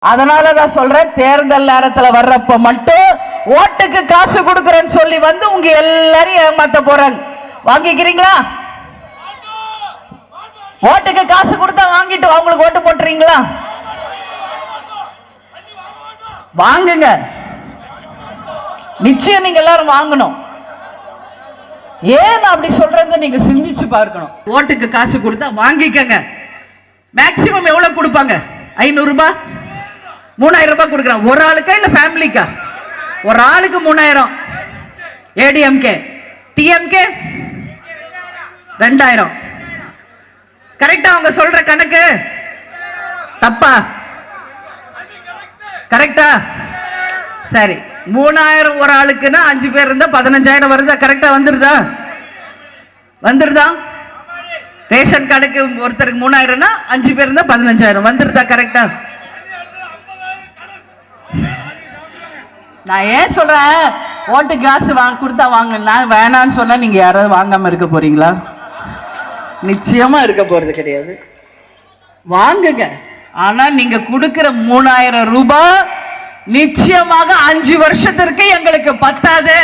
அதனாலதான் சொல்றேன், தேர்தல் நேரத்துல வர்றப்ப மட்டும் ஓட்டுக்கு காசு கொடுக்கறேன்னு சொல்லி வந்து உங்க எல்லாரையும் ஏமாத்த போறாங்க. வாங்கிக்கிறீங்களா? ஓட்டுக்கு காசு கொடுத்தா வாங்கிட்டு அவங்களுக்கு ஓட்டு போட்டுறீங்களா? வாங்குங்க, நிச்சயம் நீங்க எல்லாரும் வாங்கணும். ஏன் அப்படி சொல்றது நீங்க சிந்திச்சு பார்க்கணும். ஓட்டுக்கு காசு கொடுத்தா வாங்கிக்கங்க. மேக்சிமம் எவ்வளவு கொடுப்பாங்க? 500 ரூபாய், 3000 ரூபாய் கொடுக்குறான். ஒரு ஆளுக்கா இல்ல ஃபேமிலிக்கா? ஒரு ஆளுக்கு 3000. ஏடிஎம்கே, டிஎம்கே 2000. கரெக்டா அவங்க சொல்ற கணக்கு? தப்பா? கரெக்டா? சரி, 3000 ஒரு ஆளுக்குன்னா 5 பேர் இருந்தா 15000 வருதா? கரெக்டா வந்துருதா? வந்துருதா? ரேஷன் கார்டுக்கு ஒருத்தருக்கு 3000னா 5 பேர் இருந்தா 15000 வந்துருதா? கரெக்டா? நான் ஏன் சொல்றேன் ஓட்டு காசு கொடுத்தா வாங்க, நான் வேணான்னு சொன்னா நீங்க யாராவது வாங்காம இருக்க போறீங்களா? நிச்சயமா இருக்க போறது கிடையாது. வாங்குங்க. ஆனா நீங்க கொடுக்கிற 3000 ரூபாய் நிச்சயமாக 5 வருஷத்திற்கு எங்களுக்கு பத்தாது.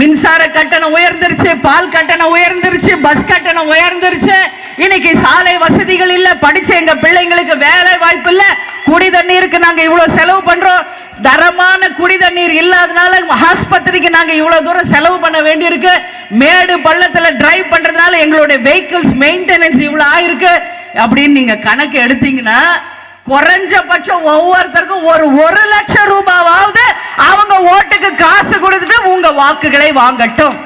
மின்சார கட்டணம் உயர்ந்துருச்சு, பால் கட்டணம் உயர்ந்துருச்சு, பஸ் கட்டணம் உயர்ந்துருச்சு. இன்னைக்கு சாலை வசதிகள் இல்ல, படிச்ச எங்க பிள்ளைங்களுக்கு வேலை வாய்ப்பு இல்ல. குடி தண்ணீருக்கு நாங்க இவ்வளவு செலவு பண்றோம். தரமான குடி தண்ணீர் இல்லாதனால ஆஸ்பத்திரிக்கு நாங்க இவ்வளவு தூரம் செலவு பண்ண வேண்டியிருக்கு. மேடு பள்ளத்துல டிரைவ் பண்றதுனால எங்களுடைய வெஹிக்கிள்ஸ் மெயின்டெனன்ஸ் இவ்வளவு ஆயிருக்கு அப்படின்னு நீங்க கணக்கு எடுத்தீங்கன்னா குறைஞ்சபட்சம் ஒவ்வொருத்தருக்கும் ஒரு 1 லட்சம் ரூபாயாவது அவங்க ஓட்டுக்கு காசு கொடுத்துட்டு உங்க வாக்குகளை வாங்கட்டும்.